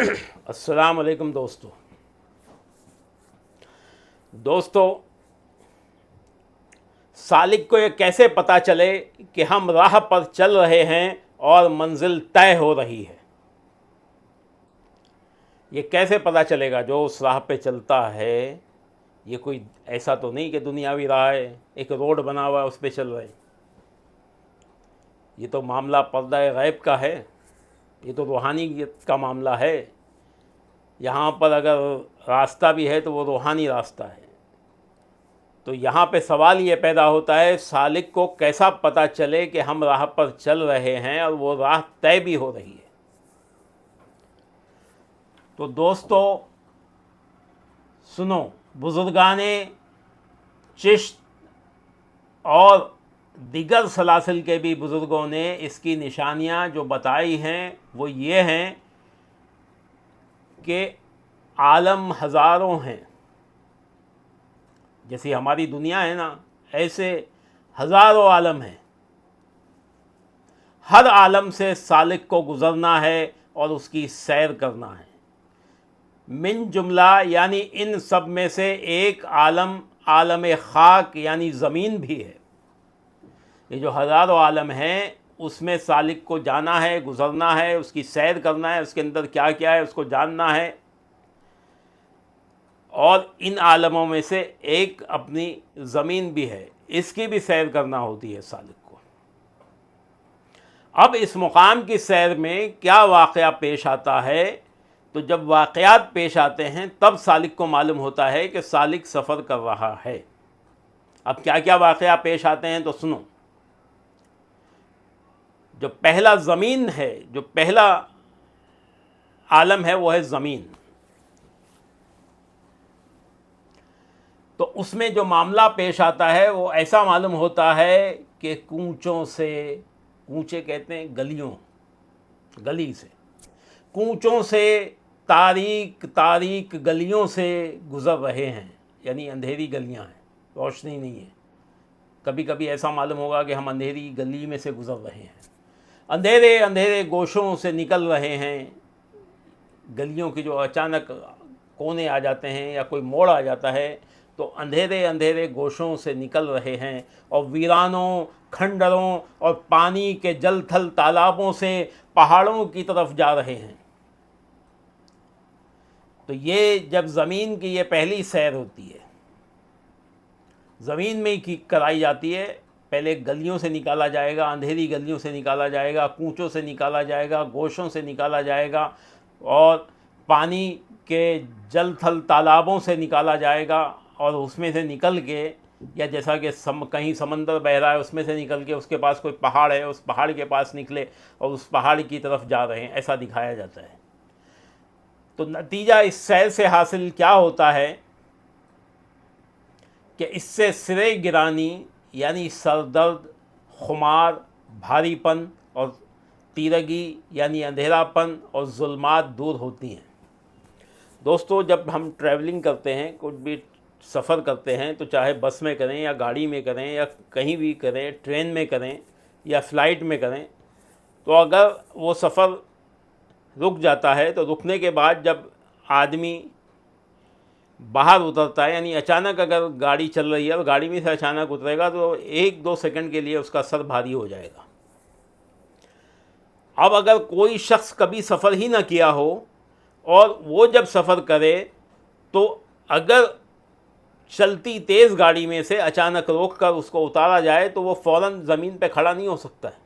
अस्सलाम वालेकुम दोस्तों, सालिक को ये कैसे पता चले कि हम राह पर चल रहे हैं और मंजिल तय हो रही है। ये कैसे पता चलेगा? जो उस राह पे चलता है, ये कोई ऐसा तो नहीं कि दुनियावी राह है, एक रोड बना हुआ है उस पे चल रहे हैं। ये तो मामला पर्दा गैब का है, ये तो रूहानियत का मामला है। यहाँ पर अगर रास्ता भी है तो वो रूहानी रास्ता है। तो यहाँ पे सवाल ये पैदा होता है, सालिक को कैसा पता चले कि हम राह पर चल रहे हैं और वो राह तय भी हो रही है। तो दोस्तों सुनो, बुजुर्गाने चिश्त और दिगर सलासिल के भी बुज़ुर्गों ने इसकी निशानियाँ जो बताई हैं वो ये हैं कि आलम हज़ारों हैं। जैसी हमारी दुनिया है ना, ऐसे हज़ारों आलम हैं। हर आलम से सालिक को गुज़रना है और उसकी सैर करना है। मिन जुमला यानी इन सब में से एक आलम आलम खाक यानी ज़मीन भी है। ये जो हज़ारों आलम हैं उसमें सालिक को जाना है, गुज़रना है, उसकी सैर करना है, उसके अंदर क्या क्या है उसको जानना है। और इन आलमों में से एक अपनी ज़मीन भी है, इसकी भी सैर करना होती है सालिक को। अब इस मुकाम की सैर में क्या वाक़या पेश आता है? तो जब वाक़यात पेश आते हैं तब सालिक को मालूम होता है कि सालिक सफ़र कर रहा है। अब क्या क्या वाक़या पेश आते हैं तो सुनो। जो पहला ज़मीन है, जो पहला आलम है वो है ज़मीन। तो उसमें जो मामला पेश आता है वो ऐसा मालूम होता है कि कूचों से, कूचे कहते हैं गलियों, गली से, कूचों से, तारीक तारीक गलियों से गुज़र रहे हैं। यानी अंधेरी गलियां हैं, रोशनी नहीं है। कभी कभी ऐसा मालूम होगा कि हम अंधेरी गली में से गुज़र रहे हैं, अंधेरे अंधेरे गोशों से निकल रहे हैं। गलियों की जो अचानक कोने आ जाते हैं या कोई मोड़ आ जाता है तो अंधेरे अंधेरे गोशों से निकल रहे हैं और वीरानों, खंडरों और पानी के जल थल तालाबों से पहाड़ों की तरफ जा रहे हैं। तो ये जब ज़मीन की ये पहली सैर होती है, ज़मीन में ही कराई जाती है। पहले गलियों से निकाला जाएगा, अंधेरी गलियों से निकाला जाएगा, कूचों से निकाला जाएगा, गोशों से निकाला जाएगा और पानी के जल थल तालाबों से निकाला जाएगा। और उसमें से निकल के, या जैसा कि कहीं समंदर बह रहा है उसमें से निकल के उसके पास कोई पहाड़ है, उस पहाड़ के पास निकले और उस पहाड़ की तरफ जा रहे हैं, ऐसा दिखाया जाता है। तो नतीजा इस सैर से हासिल क्या होता है कि इससे सिरे गिरानी यानी सरदर्द, खुमार, भारीपन और तीरगी यानी अंधेरापन और जुल्मात दूर होती हैं। दोस्तों, जब हम ट्रैवलिंग करते हैं, कुछ भी सफ़र करते हैं, तो चाहे बस में करें या गाड़ी में करें या कहीं भी करें, ट्रेन में करें या फ़्लाइट में करें, तो अगर वो सफ़र रुक जाता है तो रुकने के बाद जब आदमी बाहर उतरता है, यानी अचानक अगर गाड़ी चल रही है और गाड़ी में से अचानक उतरेगा तो 1-2 सेकंड के लिए उसका सर भारी हो जाएगा। अब अगर कोई शख्स कभी सफ़र ही ना किया हो और वो जब सफ़र करे तो अगर चलती तेज़ गाड़ी में से अचानक रोक कर उसको उतारा जाए तो वो फ़ौरन ज़मीन पे खड़ा नहीं हो सकता है।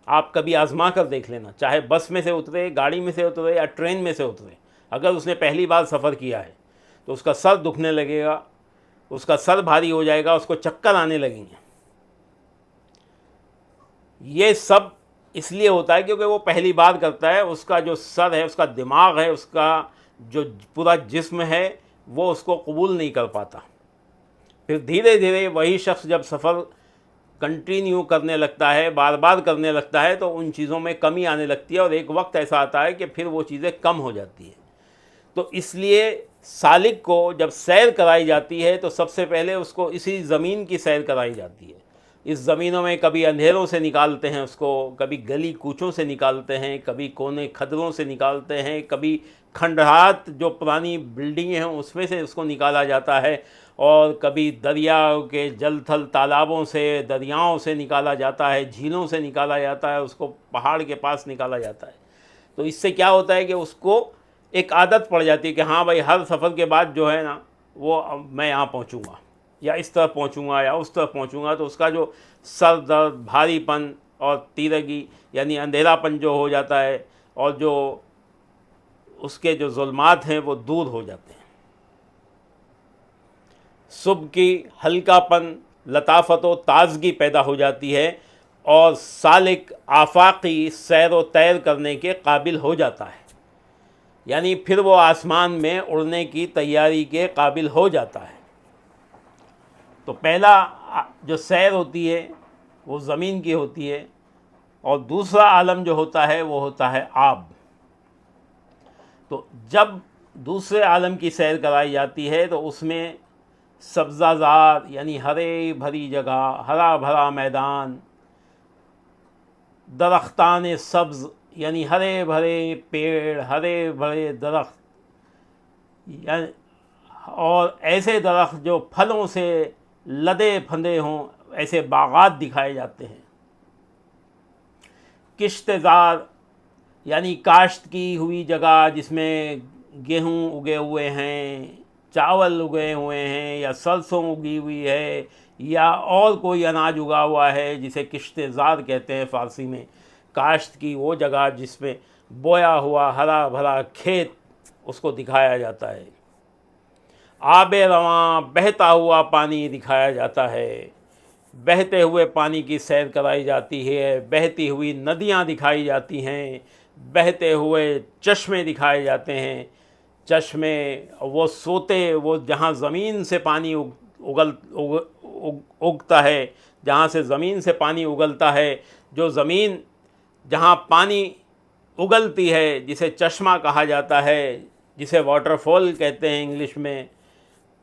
आप कभी आज़मा कर देख लेना, चाहे बस में से उतरे, गाड़ी में से उतरे या ट्रेन में से उतरे, अगर उसने पहली बार सफ़र किया है तो उसका सर दुखने लगेगा, उसका सर भारी हो जाएगा, उसको चक्कर आने लगेंगे। ये सब इसलिए होता है क्योंकि वो पहली बार करता है। उसका जो सर है, उसका दिमाग है, उसका जो पूरा जिस्म है वो उसको कबूल नहीं कर पाता। फिर धीरे धीरे वही शख्स जब सफ़र कंटिन्यू करने लगता है, बार बार करने लगता है, तो उन चीज़ों में कमी आने लगती है और एक वक्त ऐसा आता है कि फिर वो चीज़ें कम हो जाती है। तो इसलिए सालिक को जब सैर कराई जाती है तो सबसे पहले उसको इसी ज़मीन की सैर कराई जाती है। इस ज़मीनों में कभी अंधेरों से निकालते हैं उसको, कभी गली कूचों से निकालते हैं, कभी कोने खदरों से निकालते हैं, कभी खंडहरात जो पुरानी बिल्डिंगें हैं उसमें से उसको निकाला जाता है, और कभी दरियाओं के जल थल तालाबों से, दरियाओं से निकाला जाता है, झीलों से निकाला जाता है, उसको पहाड़ के पास निकाला जाता है। तो इससे क्या होता है कि उसको एक आदत पड़ जाती है कि हाँ भाई, हर सफ़र के बाद जो है ना, वो मैं यहाँ पहुँचूँगा या इस तरफ पहुँचूँगा या उस तरफ पहुँचूँगा, तो उसका जो सर दर्द, भारीपन और तीरगी यानी अंधेरापन जो हो जाता है, और जो उसके जो जुल्मात हैं वो दूर हो जाते हैं। सुबह की हल्कापन, लताफत व ताजगी पैदा हो जाती है, और सालिक आफाकी सैर व तैर करने के काबिल हो जाता है, यानी फिर वो आसमान में उड़ने की तैयारी के काबिल हो जाता है। तो पहला जो सैर होती है वो ज़मीन की होती है, और दूसरा आलम जो होता है वो होता है आब। तो जब दूसरे आलम की सैर कराई जाती है तो उसमें सब्ज़ाज़ार यानी हरे भरी जगह, हरा भरा मैदान, दरख्तान सब्ज़ यानी हरे भरे पेड़, हरे भरे दरख्त, और ऐसे दरख्त जो फलों से लदे फंदे हों, ऐसे बागात दिखाए जाते हैं। किश्तजार यानी काश्त की हुई जगह जिसमें गेहूँ उगे हुए हैं, चावल उगे हुए हैं, या सरसों उगी हुई है, या और कोई अनाज उगा हुआ है जिसे किश्तजार कहते हैं फ़ारसी में। काश्त की वो जगह जिसमें बोया हुआ हरा भरा खेत, उसको दिखाया जाता है। आबे रवां बहता हुआ पानी दिखाया जाता है, बहते हुए पानी की सैर कराई जाती है, बहती हुई नदियाँ दिखाई जाती हैं, बहते हुए चश्मे दिखाए जाते हैं। चश्मे वो सोते, वो जहाँ ज़मीन से पानी उगता है, जहाँ से ज़मीन से पानी उगलता है, जो ज़मीन जहाँ पानी उगलती है जिसे चश्मा कहा जाता है, जिसे वाटरफॉल कहते हैं इंग्लिश में,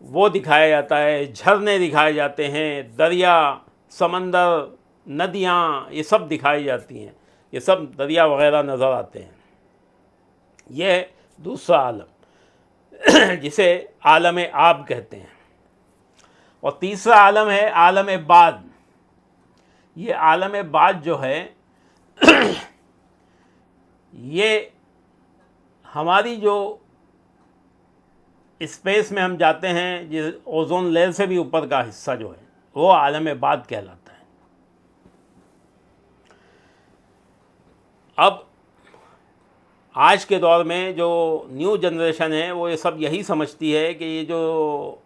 वो दिखाया जाता है। झरने दिखाए जाते हैं, दरिया, समंदर, नदियाँ, ये सब दिखाई जाती हैं, ये सब दरिया वगैरह नज़र आते हैं। ये है दूसरा आलम जिसे आलम आब कहते हैं। और तीसरा आलम है आलम बाद। ये आलम बाद जो है ये हमारी जो स्पेस में हम जाते हैं, जिस ओजोन लेयर से भी ऊपर का हिस्सा जो है, वो आलम बाद कहलाता है। अब आज के दौर में जो न्यू जनरेशन है वो ये सब यही समझती है कि ये जो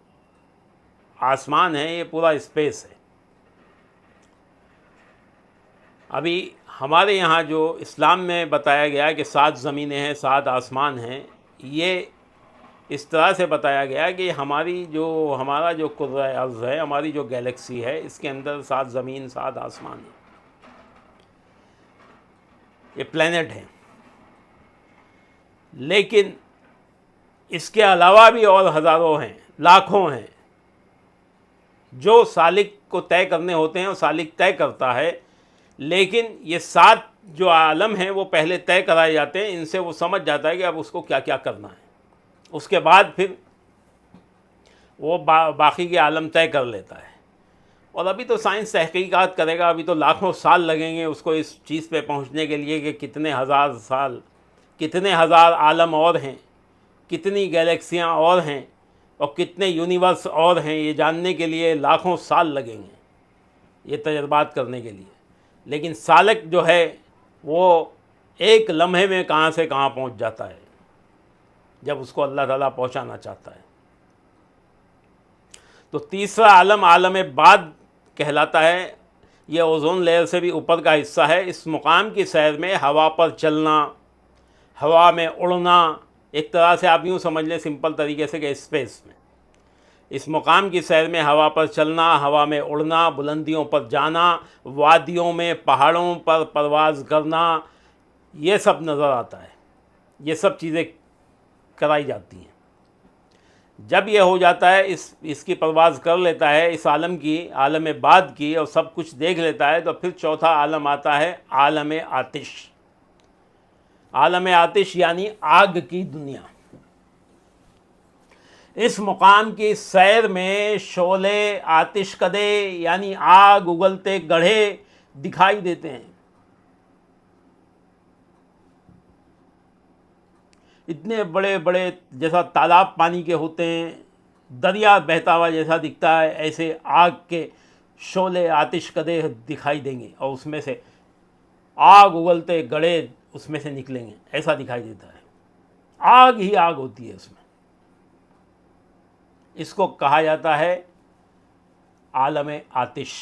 आसमान है ये पूरा स्पेस है। अभी हमारे यहाँ जो इस्लाम में बताया गया है कि 7 ज़मीनें हैं, 7 आसमान हैं, ये इस तरह से बताया गया कि हमारा जो कुर्रा अर्ज़ है, हमारी जो गैलेक्सी है, इसके अंदर 7 ज़मीन, 7 आसमान हैं, ये प्लैनेट हैं। लेकिन इसके अलावा भी और हज़ारों हैं, लाखों हैं, जो सालिक को तय करने होते हैं और सालिक तय करता है। लेकिन ये 7 जो आलम हैं वो पहले तय कराए जाते हैं, इनसे वो समझ जाता है कि अब उसको क्या क्या करना है। उसके बाद फिर वो बाकी के आलम तय कर लेता है। और अभी तो साइंस तहकीकात करेगा, अभी तो लाखों साल लगेंगे उसको इस चीज़ पे पहुंचने के लिए कि कितने हज़ार साल, कितने हज़ार आलम और हैं, कितनी गैलेक्सियाँ और हैं, और कितने यूनिवर्स और हैं, ये जानने के लिए लाखों साल लगेंगे ये तजर्बात करने के लिए। लेकिन सालिक जो है वो एक लम्हे में कहाँ से कहाँ पहुँच जाता है जब उसको अल्लाह ताला पहुँचाना चाहता है। तो तीसरा आलम आलम बाद कहलाता है। ये ओजोन लेयर से भी ऊपर का हिस्सा है। इस मुकाम की सैर में हवा पर चलना, हवा में उड़ना, एक तरह से आप यूँ समझ लें सिंपल तरीके से कि स्पेस में, इस मुकाम की सैर में हवा पर चलना, हवा में उड़ना, बुलंदियों पर जाना, वादियों में पहाड़ों पर परवाज़ करना, ये सब नज़र आता है, ये सब चीज़ें कराई जाती हैं। जब ये हो जाता है, इसकी परवाज़ कर लेता है, इस आलम की, आलम बाद की, और सब कुछ देख लेता है, तो फिर चौथा आलम आता है आलम आतिश। आलम आतिश यानी आग की दुनिया। इस मुकाम की सैर में शोले आतिश कदे यानी आग उगलते गढ़े दिखाई देते हैं। इतने बड़े बड़े, जैसा तालाब पानी के होते हैं, दरिया बहता हुआ जैसा दिखता है, ऐसे आग के शोले आतिश कदे दिखाई देंगे और उसमें से आग उगलते गड़े उसमें से निकलेंगे, ऐसा दिखाई देता है। आग ही आग होती है उसमें। इसको कहा जाता है आलम आतिश।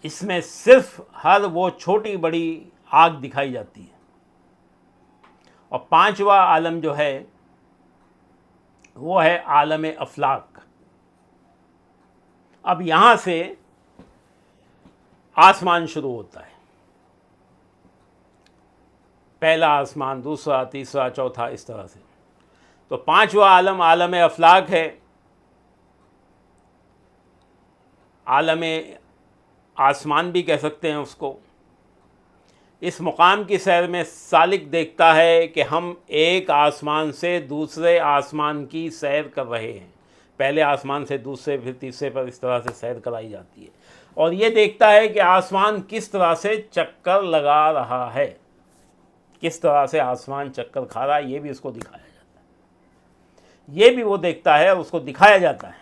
इसमें सिर्फ हर वो छोटी बड़ी आग दिखाई जाती है। और पांचवा आलम जो है वो है आलम अफलाक। अब यहां से आसमान शुरू होता है। पहला आसमान, दूसरा, तीसरा, चौथा, इस तरह से। तो पांचवा आलम आलम अफलाक है। आलम आसमान भी कह सकते हैं उसको। इस मुकाम की सैर में सालिक देखता है कि हम एक आसमान से दूसरे आसमान की सैर कर रहे हैं। पहले आसमान से दूसरे, फिर तीसरे पर, इस तरह से सैर कराई जाती है। और ये देखता है कि आसमान किस तरह से चक्कर लगा रहा है, किस तरह से आसमान चक्कर खा रहा है, ये भी उसको दिखाया जाता है। ये भी वो देखता है और उसको दिखाया जाता है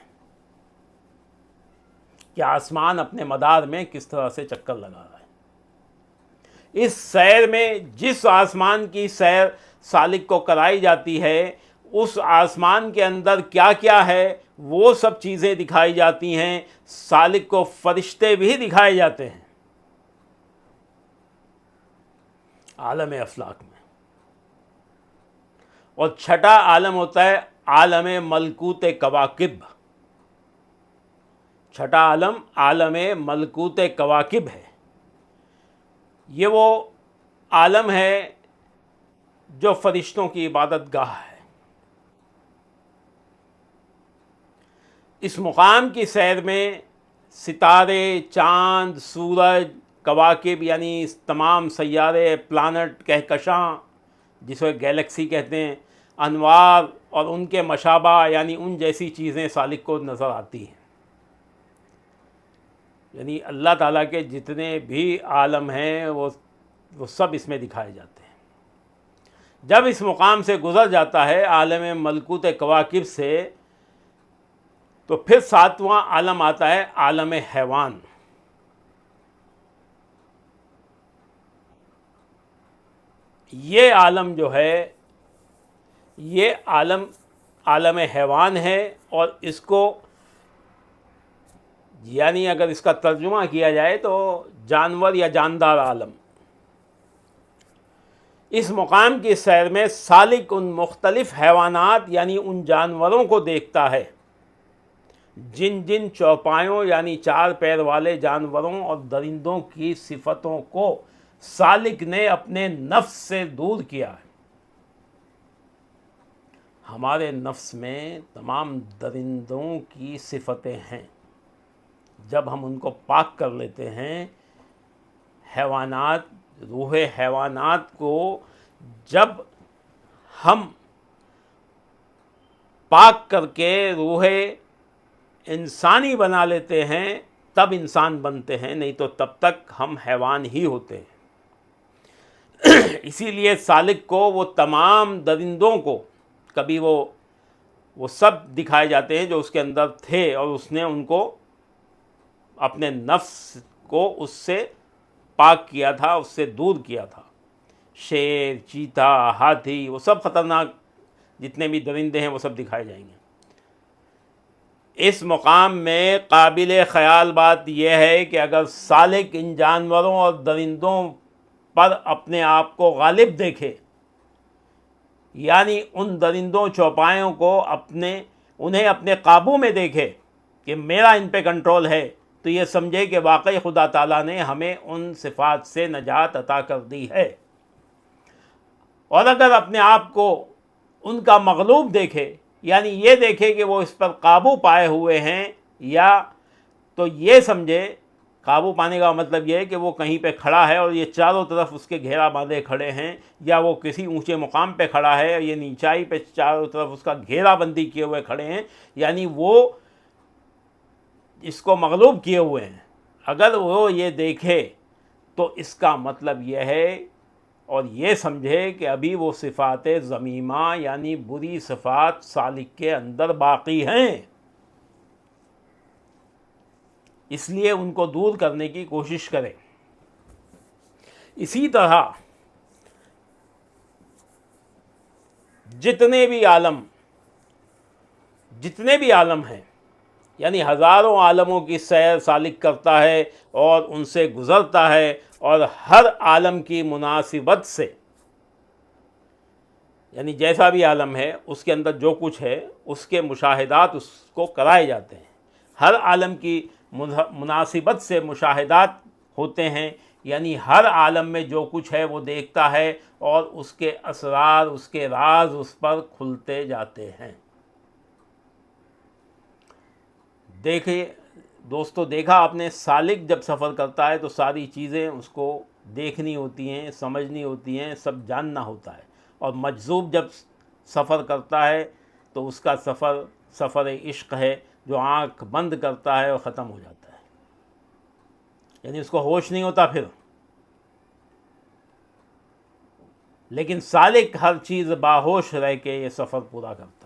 कि आसमान अपने मदार में किस तरह से चक्कर लगा रहा है। इस सैर में जिस आसमान की सैर सालिक को कराई जाती है, उस आसमान के अंदर क्या क्या है वो सब चीज़ें दिखाई जाती हैं। सालिक को फरिश्ते भी दिखाए जाते हैं आलम अफलाक में। और छठा आलम होता है आलम मलकूत कवाकिब। छठा आलम आलम मलकूत कवाकिब है। ये वो आलम है जो फरिश्तों की इबादत गाह है। इस मुकाम की सैर में सितारे, चाँद, सूरज, कवाकिब यानी तमाम सैयारे, प्लानट, कहकशां जिसे गैलेक्सी कहते हैं, अनवार और उनके मशाबा यानी उन जैसी चीज़ें सालिक को नज़र आती हैं। यानी अल्लाह ताला के जितने भी आलम हैं वो सब इसमें दिखाए जाते हैं। जब इस मुकाम से गुज़र जाता है आलम मलकूत कवाकिब से, तो फिर सातवां आलम आता है आलम हैवान। ये आलम जो है ये आलम हैवान है। और इसको यानी अगर इसका तर्जुमा किया जाए तो जानवर या जानदार आलम। इस मुकाम की सैर में सालिक उन मुख्तलिफ हैवानात यानी उन जानवरों को देखता है जिन जिन चौपायों यानी चार पैर वाले जानवरों और दरिंदों की सिफतों को सालिक ने अपने नफ्स से दूर किया है। हमारे नफ्स में तमाम दरिंदों की सिफतें हैं। जब हम उनको पाक कर लेते हैं, हैवानात, रूह हैवानात को जब हम पाक करके रूह इंसानी बना लेते हैं, तब इंसान बनते हैं, नहीं तो तब तक हम हैवान ही होते हैं। इसीलिए सालिक को वो तमाम दरिंदों को कभी वो सब दिखाए जाते हैं जो उसके अंदर थे, और उसने उनको अपने नफ्स को उससे पाक किया था, उससे दूर किया था। शेर, चीता, हाथी, वो सब ख़तरनाक जितने भी दरिंदे हैं वो सब दिखाए जाएंगे। इस मुकाम में काबिल ख़याल बात यह है कि अगर सालिक इन जानवरों और दरिंदों पर अपने आप को गालिब देखे, यानी उन दरिंदों चौपायों को उन्हें अपने काबू में देखे कि मेरा इन पे कंट्रोल है, तो ये समझे कि वाकई खुदा ताला ने हमें उन सिफ़ात से नजात अता कर दी है। और अगर अपने आप को उनका मगलूब देखे, यानी ये देखे कि वो इस पर काबू पाए हुए हैं, या तो ये समझे, काबू पाने का मतलब ये है कि वो कहीं पे खड़ा है और ये चारों तरफ उसके घेरा बांधे खड़े हैं, या वो किसी ऊंचे मुकाम पे खड़ा है और ये नीचाई पे चारों तरफ उसका घेराबंदी किए हुए खड़े हैं, यानी वो इसको मगलूब किए हुए हैं। अगर वो ये देखे तो इसका मतलब यह है और ये समझे कि अभी वो सिफ़ात ज़मीमा यानी बुरी सिफ़ात सालिक के अंदर बाकी हैं, इसलिए उनको दूर करने की कोशिश करें। इसी तरह जितने भी आलम हैं, यानी हज़ारों आलमों की सैर सालिक करता है और उनसे गुज़रता है, और हर आलम की मुनासिबत से, यानी जैसा भी आलम है उसके अंदर जो कुछ है उसके मुशाहिदात उसको कराए जाते हैं। हर आलम की मुनासिबत से मुशाहिदात होते हैं, यानी हर आलम में जो कुछ है वो देखता है और उसके असरार, उसके राज उस पर खुलते जाते हैं। देखिए दोस्तों, देखा आपने, सालिक जब सफ़र करता है तो सारी चीज़ें उसको देखनी होती हैं, समझनी होती हैं, सब जानना होता है। और मजज़ूब जब सफ़र करता है तो उसका सफ़र इश्क है, जो आँख बंद करता है और ख़त्म हो जाता है, यानी उसको होश नहीं होता फिर। लेकिन सालिक हर चीज़ बाहोश रह के ये सफ़र पूरा करता है।